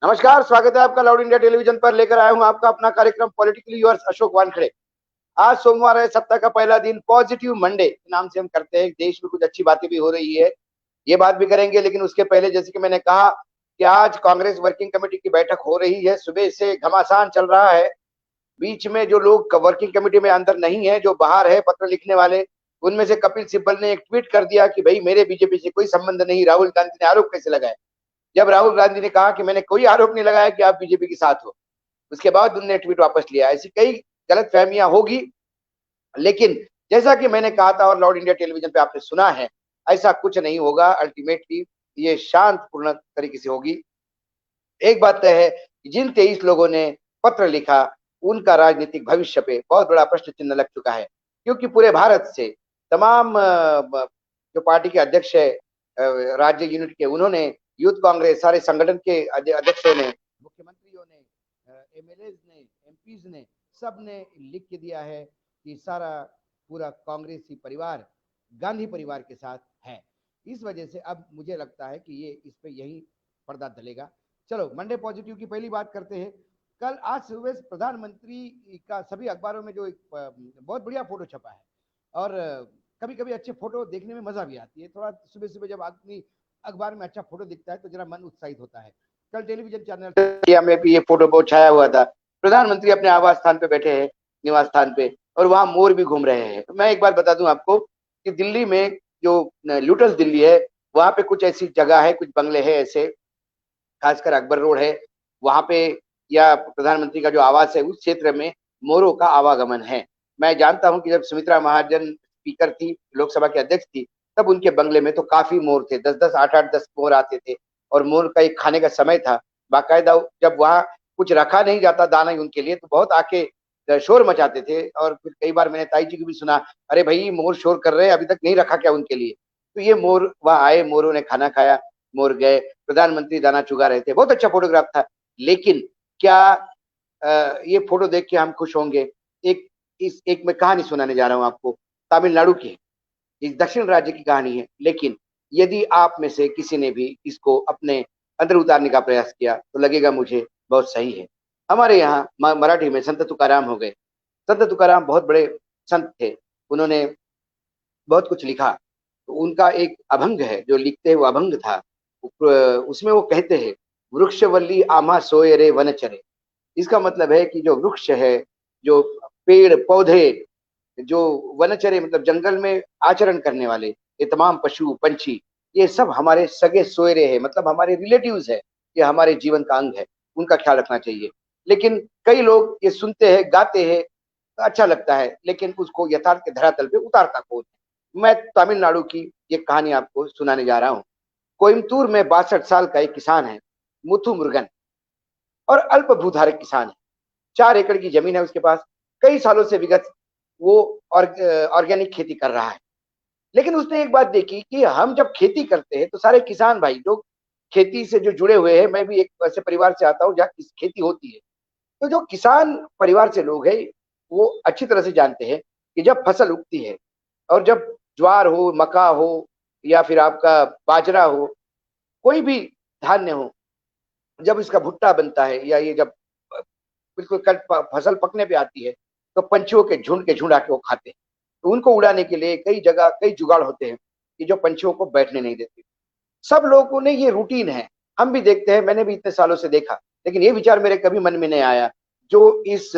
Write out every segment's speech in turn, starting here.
नमस्कार, स्वागत है आपका लाउड इंडिया टेलीविजन पर। लेकर आया हूं आपका अपना कार्यक्रम पॉलिटिकली योर्स अशोक वानखेड़े। आज सोमवार है, सप्ताह का पहला दिन, पॉजिटिव मंडे के नाम से हम करते हैं। देश में कुछ अच्छी बातें भी हो रही है, ये बात भी करेंगे। लेकिन उसके पहले, जैसे कि मैंने कहा कि आज कांग्रेस वर्किंग कमेटी की बैठक हो रही है। सुबह से घमासान चल रहा है। बीच में जो लोग वर्किंग कमेटी में अंदर नहीं है, जो बाहर है पत्र लिखने वाले, उनमें से कपिल सिब्बल ने एक ट्वीट कर दिया कि भाई मेरे बीजेपी से कोई संबंध नहीं। राहुल गांधी ने आरोप कैसे लगाया? जब राहुल गांधी ने कहा कि मैंने कोई आरोप नहीं लगाया कि आप बीजेपी के साथ हो, उसके बाद उन्होंने ट्वीट वापस लिया। ऐसी कई गलत फहमियां होगी, लेकिन जैसा कि मैंने कहा था और लाउड इंडिया टेलीविजन पे आपने सुना है, ऐसा कुछ नहीं होगा। अल्टीमेटली ये शांतपूर्ण तरीके से होगी। एक बात तय है कि जिन 23 लोगों ने पत्र लिखा, उनका राजनीतिक भविष्य पे बहुत बड़ा प्रश्न चिन्ह लग चुका है। क्योंकि पूरे भारत से तमाम जो पार्टी के अध्यक्ष है, राज्य यूनिट के, उन्होंने, यूथ कांग्रेस, सारे संगठन के अध्यक्षों ने, मुख्यमंत्रियों ने, एमएलए ने, एमपीज ने, सब ने लिख के दिया है कि सारा पूरा कांग्रेसी परिवार गांधी परिवार के साथ है। इस वजह से अब मुझे लगता है कि ये इस पे यही पर्दा डलेगा। चलो मंडे पॉजिटिव की पहली बात करते हैं। कल आज सुबह प्रधानमंत्री का सभी अखबारों में जो एक बहुत बढ़िया फोटो छपा है, और कभी कभी अच्छे फोटो देखने में मजा भी आती है। थोड़ा सुबह सुबह जब आदमी अखबार में अच्छा फोटो दिखता है तो जरा मन उत्साहित होता है। कल टेलीविजन चैनल इंडिया में भी ये फोटो बहुत छाया हुआ था। प्रधानमंत्री अपने आवास स्थान पे बैठे हैं, निवास स्थान पे, और वहां मोर भी घूम रहे हैं। मैं एक बात बता दूं आपको कि दिल्ली में जो लुटस दिल्ली है, वहां पे कुछ ऐसी जगह है, कुछ बंगले हैं ऐसे, खासकर अकबर रोड है वहां पे, या प्रधानमंत्री का जो आवास है उस क्षेत्र में मोरों का आवागमन है। मैं जानता हूं कि जब सुमित्रा महाजन स्पीकर थी, लोकसभा के अध्यक्ष थी, तब उनके बंगले में तो काफी मोर थे, 10-10, 8-8, 10 मोर आते थे। और मोर का एक खाने का समय था बाकायदा। जब वहां कुछ रखा नहीं जाता दाना उनके लिए, तो बहुत आके शोर मचाते थे। और फिर कई बार मैंने ताई जी को भी सुना, अरे भाई मोर शोर कर रहे हैं, अभी तक नहीं रखा क्या उनके लिए? तो ये मोर वहां आए, मोरों ने खाना खाया, मोर गए, प्रधानमंत्री दाना चुगा रहे थे। बहुत अच्छा फोटोग्राफ था। लेकिन क्या ये फोटो देख के हम खुश होंगे? एक एक मैं कहानी सुनाने जा रहा हूं आपको, तमिलनाडु की, इस दक्षिण राज्य की कहानी है। लेकिन यदि आप में से किसी ने भी इसको अपने अंदर उतारने का प्रयास किया तो लगेगा मुझे बहुत सही है। हमारे यहाँ मराठी में संत तुकाराम हो गए। संत तुकाराम बहुत बड़े संत थे, उन्होंने बहुत कुछ लिखा। तो उनका एक अभंग है जो लिखते हैं, वो अभंग था। उसमें वो कहते हैं, वृक्षवल्ली आमा सोए रे वनचरे। इसका मतलब है कि जो वृक्ष है, जो पेड़ पौधे, जो वनचरे मतलब जंगल में आचरण करने वाले, ये तमाम पशु पंछी, ये सब हमारे सगे सोयरे हैं, मतलब हमारे रिलेटिव्स है, ये हमारे जीवन का अंग है, उनका ख्याल रखना चाहिए। लेकिन कई लोग ये सुनते हैं, गाते हैं, तो अच्छा लगता है, लेकिन उसको यथार्थ के धरातल पे उतारता कौन है? मैं तमिलनाडु की ये कहानी आपको सुनाने जा रहा हूँ। कोयम्बतूर में 62 साल का एक किसान है, मुथु मुरुगन, और अल्प भूधारक किसान है। 4 एकड़ की जमीन है उसके पास। कई सालों से विगत वो ऑर्गेनिक खेती कर रहा है। लेकिन उसने एक बात देखी कि हम जब खेती करते हैं तो सारे किसान भाई लोग खेती से जो जुड़े हुए हैं, मैं भी एक ऐसे परिवार से आता हूँ जहाँ खेती होती है, तो जो किसान परिवार से लोग हैं, वो अच्छी तरह से जानते हैं कि जब फसल उगती है, और जब ज्वार हो, मक्का हो, या फिर आपका बाजरा हो, कोई भी धान्य हो, जब इसका भुट्टा बनता है, या ये जब बिल्कुल कल फसल पकने पे आती है, तो पंछियों के झुंड आके वो खाते हैं। तो उनको उड़ाने के लिए कई जगह कई जुगाड़ होते हैं कि जो पंछियों को बैठने नहीं देते। सब लोगों ने ये रूटीन है, हम भी देखते हैं, मैंने भी इतने सालों से देखा। लेकिन ये विचार मेरे कभी मन में नहीं आया जो इस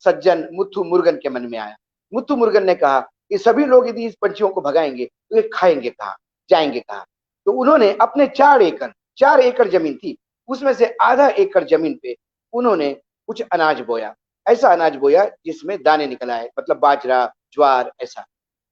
सज्जन मुथु मुरुगन के मन में आया। मुथु मुरुगन ने कहा कि सभी लोग यदि इस पंछियों को भगाएंगे तो ये खाएंगे कहाँ, जाएंगे कहाँ? तो उन्होंने अपने 4 एकड़ जमीन थी, उसमें से आधा एकड़ जमीन पे उन्होंने कुछ अनाज बोया। ऐसा अनाज बोया जिसमें दाने निकल आए, मतलब बाजरा, ज्वार, ऐसा।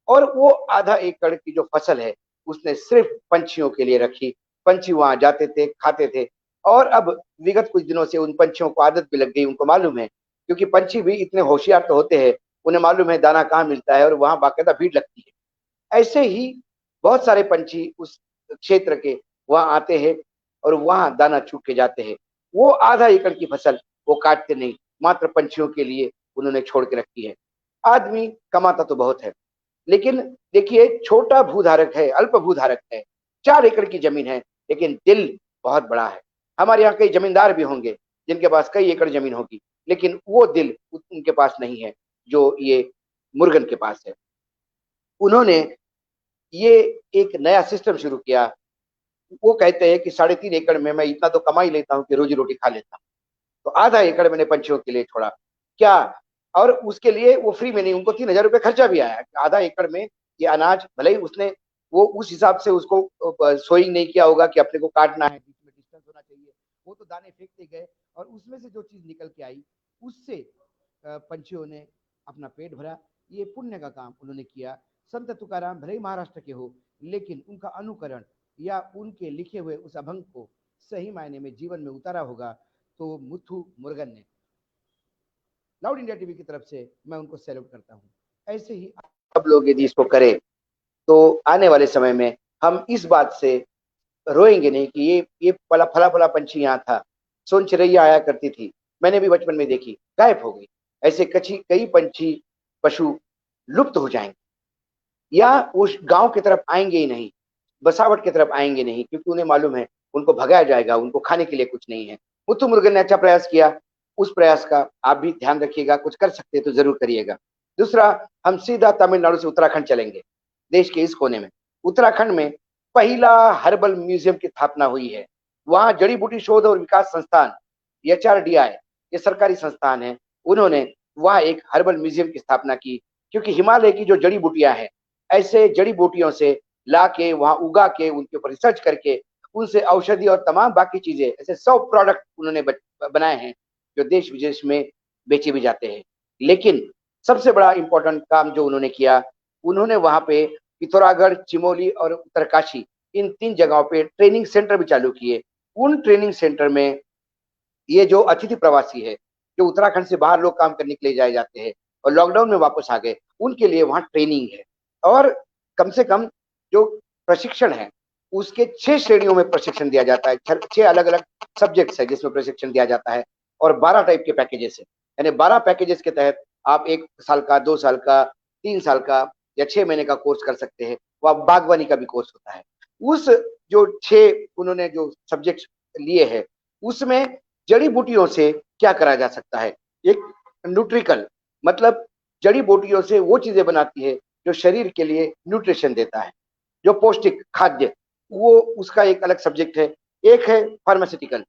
और वो आधा एकड़ की जो फसल है, उसने सिर्फ पंछियों के लिए रखी। पंछी वहां जाते थे, खाते थे। और अब विगत कुछ दिनों से उन पंछियों को आदत भी लग गई, उनको मालूम है, क्योंकि पंछी भी इतने होशियार तो होते हैं, उन्हें मालूम है दाना कहाँ मिलता है, और वहां बाकायदा भीड़ लगती है। ऐसे ही बहुत सारे पंछी उस क्षेत्र के वहां आते हैं, और वहां दाना चुग के जाते हैं। वो आधा एकड़ की फसल वो काटते नहीं, मात्र पंछियों के लिए उन्होंने छोड़ के रखी है। आदमी कमाता तो बहुत है, लेकिन देखिए, छोटा भूधारक है, अल्प भूधारक है, 4 एकड़ की जमीन है, लेकिन दिल बहुत बड़ा है। हमारे यहाँ कई जमींदार भी होंगे जिनके पास कई एकड़ जमीन होगी, लेकिन वो दिल उनके पास नहीं है जो ये मुर्गन के पास है। उन्होंने ये एक नया सिस्टम शुरू किया। वो कहते हैं कि 3.5 एकड़ में मैं इतना तो कमा ही लेता हूँ कि रोजी रोटी खा लेता हूँ, तो आधा एकड़ मैंने पंछियों के लिए छोड़ा क्या। और उसके लिए वो फ्री में नहीं, उनको 3,000 रुपये खर्चा भी आया। आधा एकड़ में ये अनाज, भले ही उसने वो उस हिसाब से उसको सोइंग नहीं किया होगा कि अपने को काटना है, बीच में डिस्टेंस होना चाहिए, वो तो दाने फेंकते गए और उसमें से जो चीज निकल के आई उससे पंछियों ने अपना पेट भरा। ये पुण्य का काम उन्होंने किया। संत तुकाराम भले ही महाराष्ट्र के हो, लेकिन उनका अनुकरण या उनके लिखे हुए उस अभंग को सही मायने में जीवन में उतारा होगा तो मुथु मुर्गन ने। लाउड इंडिया टीवी की तरफ से मैं उनको सैल्यूट करता हूँ। ऐसे ही सब लोग यदि इसको करें तो आने वाले समय में हम इस बात से रोएंगे नहीं कि ये फला फला पंछी यहाँ था, सोन चिड़ैया आया करती थी, मैंने भी बचपन में देखी, गायब हो गई। ऐसे कई पंछी पशु लुप्त हो जाएंगे या उस गांव की तरफ आएंगे ही नहीं, बसावट की तरफ आएंगे नहीं, क्योंकि उन्हें मालूम है उनको भगाया जाएगा, उनको खाने के लिए कुछ नहीं है। मुथु मुर्गन ने अच्छा प्रयास किया, उस प्रयास का आप भी ध्यान रखिएगा, कुछ कर सकते हैं तो जरूर करिएगा। दूसरा, हम सीधा तमिलनाडु से उत्तराखंड चलेंगे। देश के इस कोने में उत्तराखंड में पहला हर्बल म्यूजियम की स्थापना हुई है। वहां जड़ी बूटी शोध और विकास संस्थान HRDI, ये सरकारी संस्थान है, उन्होंने वहां एक हर्बल म्यूजियम की स्थापना की। क्योंकि हिमालय की जो जड़ी बूटियां हैं, ऐसे जड़ी बूटियों से ला के वहां उगा के उनके ऊपर रिसर्च करके उनसे औषधि और तमाम बाकी चीजें, ऐसे 100 प्रोडक्ट उन्होंने बनाए हैं जो देश विदेश में बेचे भी जाते हैं। लेकिन सबसे बड़ा इंपॉर्टेंट काम जो उन्होंने किया, उन्होंने वहां पे पिथौरागढ़, चिमोली और उत्तरकाशी, इन 3 जगहों पे ट्रेनिंग सेंटर भी चालू किए। उन ट्रेनिंग सेंटर में ये जो अतिथि प्रवासी है, जो उत्तराखंड से बाहर लोग काम करने के लिए जाए जाते हैं और लॉकडाउन में वापस आ गए, उनके लिए वहां ट्रेनिंग है। और कम से कम जो प्रशिक्षण है उसके 6 श्रेणियों में प्रशिक्षण दिया जाता है। 6 अलग अलग सब्जेक्ट्स है जिसमें प्रशिक्षण दिया जाता है और 12 टाइप के पैकेजेस है। यानी 12 पैकेजेस के तहत आप 1 साल का, 2 साल का, 3 साल का या 6 महीने का कोर्स कर सकते हैं। वह बागवानी का भी कोर्स होता है। उस जो 6 उन्होंने जो सब्जेक्ट लिए हैं उसमें जड़ी बूटियों से क्या करा जा सकता है। एक न्यूट्रिकल, मतलब जड़ी बूटियों से वो चीजें बनाती है जो शरीर के लिए न्यूट्रिशन देता है, जो पौष्टिक खाद्य, वो उसका एक अलग सब्जेक्ट है। एक है फार्मास्यूटिकल,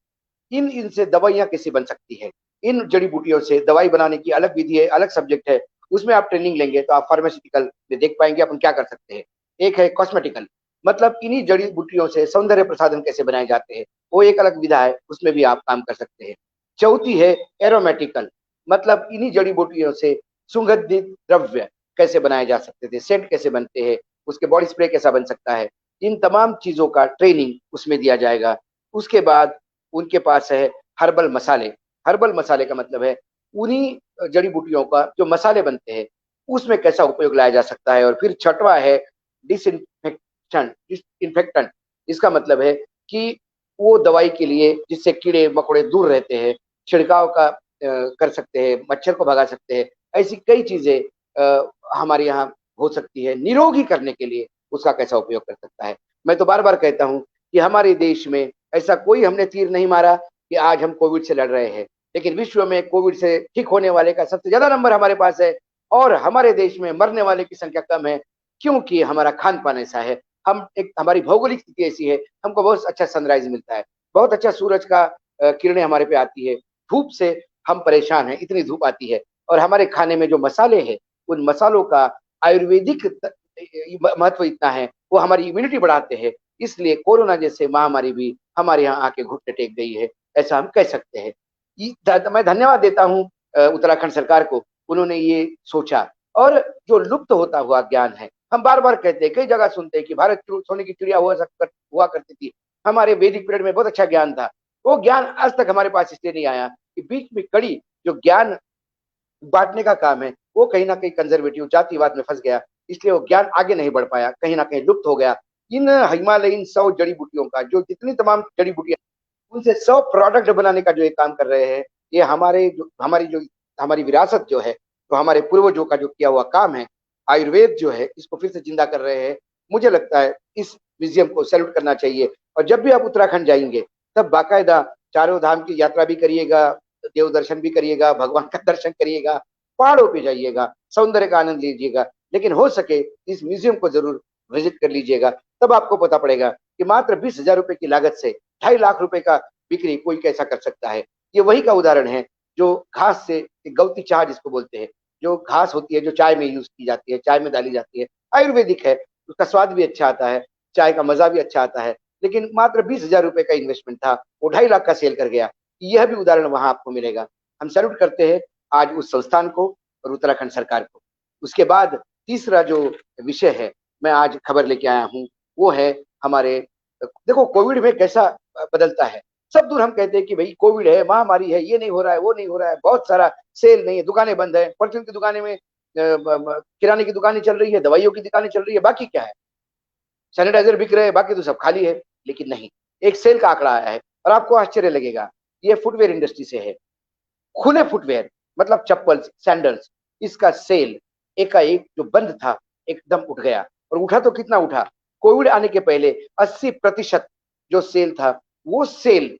इनसे दवाइयां कैसे बन सकती है, इन जड़ी बूटियों से दवाई बनाने की अलग विधि है, अलग सब्जेक्ट है। उसमें आप ट्रेनिंग लेंगे तो आप फार्मास्यूटिकल में देख पाएंगे अपन क्या कर सकते हैं। एक है कॉस्मेटिकल, मतलब इन्हीं जड़ी बूटियों से सौंदर्य प्रसाधन कैसे बनाए जाते हैं, वो एक अलग विधा है, उसमें भी आप काम कर सकते हैं। चौथी है एरोमेटिकल, मतलब इन्हीं जड़ी बूटियों से सुगंधित द्रव्य कैसे बनाए जा सकते थे, सेंट कैसे बनते हैं, उसके बॉडी स्प्रे कैसा बन सकता है, इन तमाम चीजों का ट्रेनिंग उसमें दिया जाएगा। उसके बाद उनके पास है हर्बल मसाले। हर्बल मसाले का मतलब है उन्हीं जड़ी बूटियों का जो मसाले बनते हैं उसमें कैसा उपयोग लाया जा सकता है। और फिर छठवा है डिसइंफेक्टेंट। इसका मतलब है कि वो दवाई के लिए जिससे कीड़े मकोड़े दूर रहते हैं, छिड़काव का कर सकते हैं, मच्छर को भगा सकते हैं। ऐसी कई चीजें हमारे यहाँ हो सकती है। निरोगी करने के लिए उसका कैसा उपयोग कर सकता है। मैं तो बार बार कहता हूं कि हमारे देश में ऐसा कोई हमने तीर नहीं मारा कि आज हम कोविड से लड़ रहे हैं, लेकिन विश्व में कोविड से ठीक होने वाले का सबसे ज्यादा नंबर हमारे पास है और हमारे देश में मरने वाले की संख्या कम है, क्योंकि हमारा खान पान ऐसा है। हमारी भौगोलिक स्थिति ऐसी है, हमको बहुत अच्छा सनराइज मिलता है, बहुत अच्छा सूरज का किरणें हमारे पे आती है। धूप से हम परेशान हैं, इतनी धूप आती है। और हमारे खाने में जो मसाले हैं, उन मसालों का आयुर्वेदिक महत्व इतना है, वो हमारी इम्यूनिटी बढ़ाते हैं। इसलिए कोरोना जैसे महामारी भी हमारे यहाँ आके घुटने टेक गई है, ऐसा हम कह सकते हैं। मैं धन्यवाद देता हूँ उत्तराखंड सरकार को, उन्होंने ये सोचा। और जो लुप्त होता हुआ ज्ञान है, हम बार बार कहते हैं, कई जगह सुनते हैं कि भारत सोने की चिड़िया हुआ करती थी। हमारे वैदिक पीरियड में बहुत अच्छा ज्ञान था, वो ज्ञान आज तक हमारे पास इसलिए नहीं आया कि बीच में कड़ी जो ज्ञान बांटने का काम है वो कहीं ना कहीं कंजर्वेटिव जातिवाद में फंस गया, इसलिए वो ज्ञान आगे नहीं बढ़ पाया, कहीं ना कहीं लुप्त हो गया। इन हिमालयन 100 जड़ी बूटियों का, जो जितनी तमाम जड़ी बूटियां उनसे 100 प्रोडक्ट बनाने का जो ये काम कर रहे हैं, ये हमारी विरासत जो है, तो हमारे पूर्वजों का जो किया हुआ काम है, आयुर्वेद जो है, इसको फिर से जिंदा कर रहे हैं। मुझे लगता है इस म्यूजियम को सैल्यूट करना चाहिए। और जब भी आप उत्तराखंड जाएंगे तब बाकायदा चारों धाम की यात्रा भी करिएगा, देव दर्शन भी करिएगा, भगवान का दर्शन करिएगा, पहाड़ों पे जाइएगा, सौंदर्य का आनंद लीजिएगा, लेकिन हो सके इस म्यूजियम को जरूर विजिट कर लीजिएगा। तब आपको पता पड़ेगा कि मात्र 20,000 रुपए की लागत से 2.5 लाख रुपए का बिक्री कोई कैसा कर सकता है। ये वही का उदाहरण है जो घास से, गौती चाह जिसको बोलते हैं, जो घास होती है जो चाय में यूज की जाती है, चाय में डाली जाती है, आयुर्वेदिक है, उसका स्वाद भी अच्छा आता है, चाय का मजा भी अच्छा आता है, लेकिन मात्र 20,000 रुपए का इन्वेस्टमेंट था, वो 2.5 लाख का सेल कर गया। यह भी उदाहरण वहां आपको मिलेगा। हम सैल्यूट करते हैं आज उस संस्थान को और उत्तराखंड सरकार को। उसके बाद तीसरा जो विषय है मैं आज खबर लेके आया हूँ, वो है हमारे, देखो कोविड में कैसा बदलता है। सब दूर हम कहते हैं कि भाई कोविड है, महामारी है, ये नहीं हो रहा है, वो नहीं हो रहा है, बहुत सारा सेल नहीं है, दुकानें बंद है, परचून की दुकानें में किराने की दुकानें चल रही है, दवाइयों की दुकानें चल रही है, बाकी क्या है, सैनिटाइजर बिक रहे हैं, बाकी तो सब खाली है। लेकिन नहीं, एक सेल का आंकड़ा आया है और आपको आश्चर्य लगेगा, ये फुटवेयर इंडस्ट्री से है। खुले फुटवेयर मतलब चप्पल, सैंडल्स, इसका सेल एकाएक जो बंद था एकदम उठ गया। और उठा तो कितना उठा, कोविड आने के पहले 80% जो सेल था वो सेल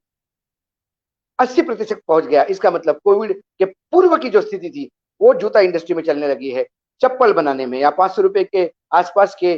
80% पहुंच गया। इसका मतलब कोविड के पूर्व की जो स्थिति थी वो जूता इंडस्ट्री में चलने लगी है। चप्पल बनाने में या 500 रुपए के आसपास के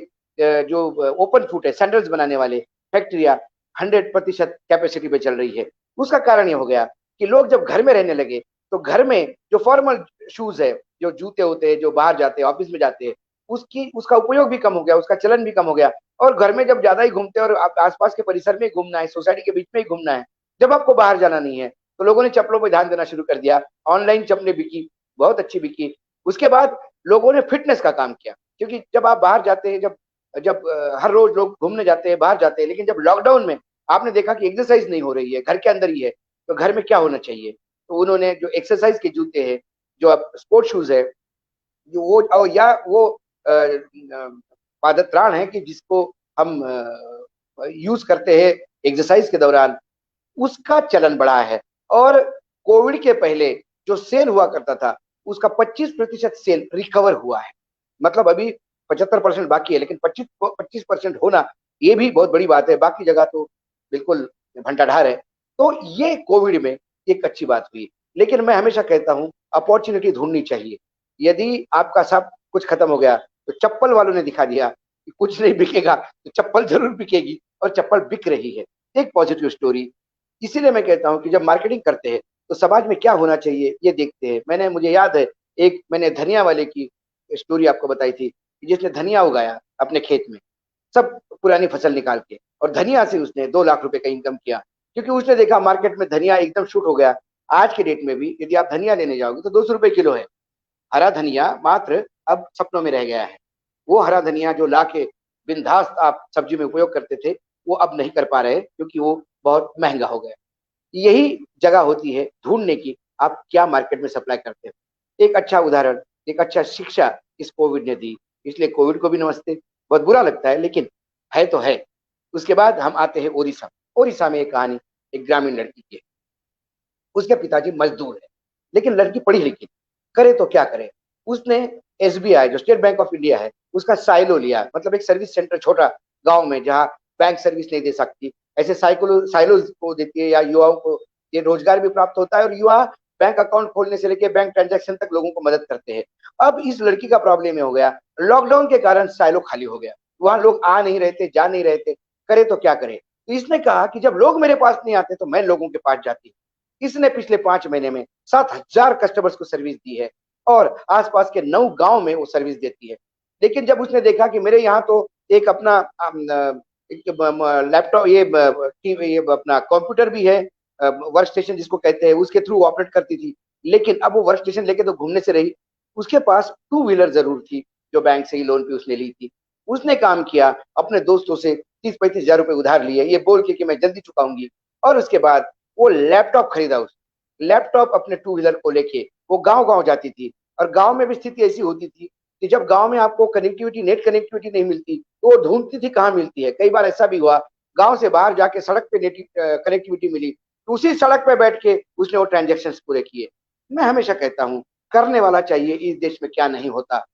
जो ओपन फुट है, सैंडल्स बनाने वाले फैक्ट्रियां 100% कैपेसिटी पे चल रही है। उसका कारण ये हो गया कि लोग जब घर में रहने लगे तो घर में जो फॉर्मल शूज है, जो जूते होते हैं, जो बाहर जाते हैं, ऑफिस में जाते हैं, उसका उपयोग भी कम हो गया, उसका चलन भी कम हो गया। और घर में जब ज्यादा ही घूमते हैं और आसपास के परिसर में घूमना है, सोसाइटी के बीच में ही घूमना है, जब आपको बाहर जाना नहीं है, तो लोगों ने चप्पलों पर ध्यान देना शुरू कर दिया। ऑनलाइन चप्पलें बिकी, बहुत अच्छी बिकी। उसके बाद लोगों ने फिटनेस का काम किया, क्योंकि जब आप बाहर जाते हैं, जब जब हर रोज लोग घूमने जाते हैं, बाहर जाते हैं, लेकिन जब लॉकडाउन में आपने देखा कि एक्सरसाइज नहीं हो रही है, घर के अंदर ही है, तो घर में क्या होना चाहिए, तो उन्होंने जो एक्सरसाइज के जूते हैं, जो अब स्पोर्ट शूज है, जो वो या वो पादत्राण है कि जिसको हम यूज करते हैं एक्सरसाइज के दौरान, उसका चलन बढ़ा है। और कोविड के पहले जो सेल हुआ करता था उसका 25% सेल रिकवर हुआ है। मतलब अभी 75% बाकी है, लेकिन 25% होना ये भी बहुत बड़ी बात है। बाकी जगह तो बिल्कुल भंटाढार है। तो ये कोविड में एक अच्छी बात हुई। लेकिन मैं हमेशा कहता हूं अपॉर्चुनिटी ढूंढनी चाहिए। यदि आपका सब कुछ खत्म हो गया तो चप्पल वालों ने दिखा दिया कि कुछ नहीं बिकेगा, तो चप्पल जरूर बिकेगी, और चप्पल बिक रही है। एक पॉजिटिव स्टोरी। इसीलिए मैं कहता हूं कि जब मार्केटिंग करते हैं तो समाज में क्या होना चाहिए ये देखते हैं। मुझे याद है, एक मैंने धनिया वाले की स्टोरी आपको बताई थी, जिसने धनिया उगाया अपने खेत में, सब पुरानी फसल निकाल के, और धनिया से उसने 2 लाख रुपए का इनकम किया, क्योंकि उसने देखा मार्केट में धनिया एकदम शूट हो गया। आज के डेट में भी यदि आप धनिया लेने जाओगे तो 200 रुपए किलो है। हरा धनिया मात्र अब सपनों में रह गया है। वो हरा धनिया जो लाके बिंदास आप सब्जी में उपयोग करते थे, वो अब नहीं कर पा रहे, क्योंकि वो बहुत महंगा हो गया। यही जगह होती है ढूंढने की, आप क्या मार्केट में सप्लाई करते हो। एक अच्छा उदाहरण, एक अच्छा शिक्षा इस कोविड ने दी। इसलिए कोविड को भी नमस्ते। बहुत बुरा लगता है, लेकिन है तो है। उसके बाद हम आते हैं ओडिशा। ओडिशा में एक कहानी, एक ग्रामीण लड़की की है। उसके पिताजी मजदूर है, लेकिन लड़की पढ़ी लिखी, करे तो क्या करे। उसने एसबीआई जो स्टेट बैंक ऑफ इंडिया है उसका साइलो लिया, मतलब एक सर्विस सेंटर छोटा गांव में, जहां बैंक सर्विस नहीं दे सकती, ऐसे साइलो को देती है, या युवाओं को ये रोजगार भी प्राप्त होता है, और युवा बैंक अकाउंट खोलने से लेकर बैंक ट्रांजैक्शन तक लोगों को मदद करते हैं। अब इस लड़की का प्रॉब्लम ये हो गया, लॉकडाउन के कारण साइलो खाली हो गया, वहां लोग आ नहीं रहे थे, जा नहीं रहे थे, करे तो क्या करे। तो इसने कहा कि जब लोग मेरे पास नहीं आते तो मैं लोगों के पास जाती। इसने पिछले 5 महीने में 7,000 कस्टमर्स को सर्विस दी है, और आसपास के 9 गांव में वो सर्विस देती है। लेकिन जब उसने देखा कि मेरे यहाँ तो एक अपना लैपटॉप, ये अपना कंप्यूटर भी है, वर्क स्टेशन जिसको कहते हैं, उसके थ्रू ऑपरेट करती थी, लेकिन अब वो वर्क स्टेशन लेके तो घूमने से रही। उसके पास 2 व्हीलर जरूर थी, जो बैंक से ही लोन पे उसने ली थी। उसने काम किया, अपने दोस्तों से 30-35 हजार रुपए उधार लिए, ये बोल के कि मैं जल्दी चुकाऊंगी। और उसके बाद वो लैपटॉप खरीदा। उस लैपटॉप अपने 2 व्हीलर को लेके वो गांव गांव जाती थी। और गांव में भी स्थिति ऐसी होती थी कि जब गांव में आपको कनेक्टिविटी, नेट कनेक्टिविटी नहीं मिलती, तो वो ढूंढती थी कहाँ मिलती है। कई बार ऐसा भी हुआ, गांव से बाहर जाके सड़क पे नेट कनेक्टिविटी मिली, तो उसी सड़क पे बैठ के उसने वो ट्रांजेक्शन पूरे किए। मैं हमेशा कहता हूँ करने वाला चाहिए, इस देश में क्या नहीं होता।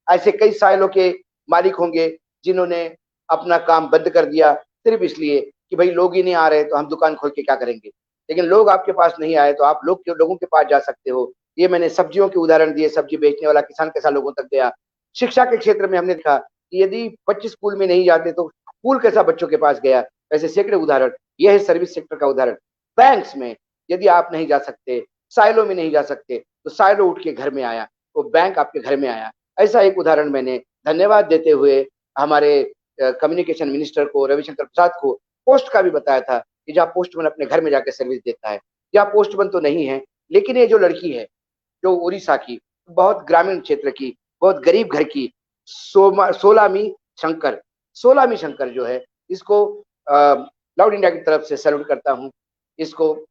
ऐसे कई सालों के मालिक होंगे जिन्होंने अपना काम बंद कर दिया सिर्फ इसलिए कि भाई लोग ही नहीं आ रहे तो हम दुकान खोल के क्या करेंगे। लेकिन लोग आपके पास नहीं आए तो आप लोगों के पास जा सकते हो। ये मैंने सब्जियों के उदाहरण दिए, सब्जी बेचने वाला किसान कैसा लोगों तक गया। शिक्षा के क्षेत्र में हमने देखा कि यदि बच्चे स्कूल में नहीं जाते तो स्कूल कैसा बच्चों के पास गया। ऐसे सैकड़े उदाहरण, यह है सर्विस सेक्टर का उदाहरण। बैंक्स में यदि आप नहीं जा सकते, साइलो में नहीं जा सकते, तो साइलो उठ के घर में आया, तो बैंक आपके घर में आया। ऐसा एक उदाहरण मैंने धन्यवाद देते हुए हमारे कम्युनिकेशन मिनिस्टर को, रविशंकर प्रसाद को, पोस्ट का भी बताया था कि जहाँ पोस्टमैन अपने घर में जाकर सर्विस देता है। यहाँ पोस्टमैन तो नहीं है, लेकिन ये जो लड़की है, जो उड़ीसा की, बहुत ग्रामीण क्षेत्र की, बहुत गरीब घर की, सोलामी शंकर, सोलामी शंकर जो है, इसको लाउड इंडिया की तरफ से सैल्यूट करता हूँ। इसको,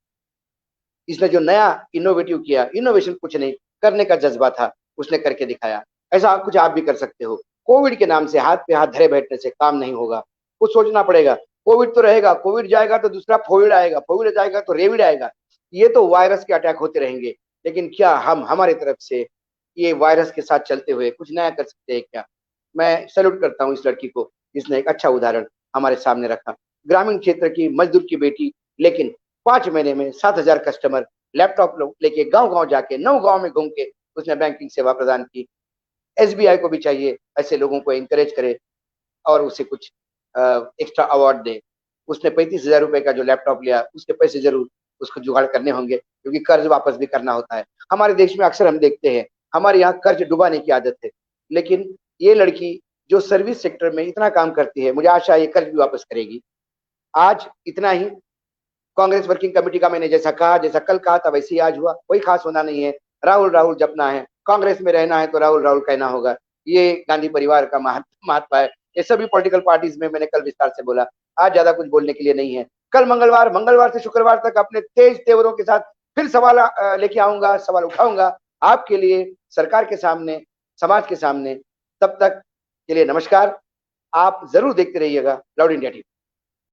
इसने जो नया इनोवेटिव किया, इनोवेशन कुछ नहीं, करने का जज्बा था, उसने करके दिखाया। ऐसा कुछ आप भी कर सकते हो। कोविड के नाम से हाथ पे हाथ धरे बैठने से काम नहीं होगा, कुछ सोचना पड़ेगा। कोविड तो रहेगा, कोविड जाएगा तो दूसरा फोविड आएगा, फोविड जाएगा तो रेविड आएगा। ये तो वायरस के अटैक होते रहेंगे, लेकिन क्या हम हमारी तरफ से ये वायरस के साथ चलते हुए कुछ नया कर सकते हैं क्या? मैं सैल्यूट करता हूँ इस लड़की को, जिसने एक अच्छा उदाहरण हमारे सामने रखा। ग्रामीण क्षेत्र की मजदूर की बेटी, लेकिन 5 महीने में 7,000 कस्टमर लैपटॉप लेके गांव-गांव जाके 9 गांव में घूम के उसने बैंकिंग सेवा प्रदान की। एसबीआई को भी चाहिए ऐसे लोगों को एनकरेज करे और उसे कुछ एक्स्ट्रा अवार्ड दे। उसने 35,000 रुपए का जो लैपटॉप लिया, उसके पैसे जरूर उसको जुगाड़ करने होंगे, क्योंकि कर्ज वापस भी करना होता है। हमारे देश में अक्सर हम देखते हैं, हमारे यहाँ कर्ज डुबाने की आदत है, लेकिन ये लड़की जो सर्विस सेक्टर में इतना काम करती है, मुझे आशा है ये कर्ज भी वापस करेगी। आज इतना ही। कांग्रेस वर्किंग कमेटी का मैंने जैसा कहा, जैसा कल कहा था, वैसे ही आज हुआ। कोई खास होना नहीं है। राहुल राहुल जपना है, कांग्रेस में रहना है तो राहुल राहुल कहना होगा। ये गांधी परिवार का महत्व है। ये सभी पॉलिटिकल पार्टीज में मैंने कल विस्तार से बोला। आज ज्यादा कुछ बोलने के लिए नहीं है। कल मंगलवार, मंगलवार से शुक्रवार तक अपने तेज तेवरों के साथ फिर सवाल लेके आऊंगा, सवाल उठाऊंगा आपके लिए, सरकार के सामने, समाज के सामने। तब तक के लिए नमस्कार। आप जरूर देखते रहिएगा लाउड इंडिया टीवी।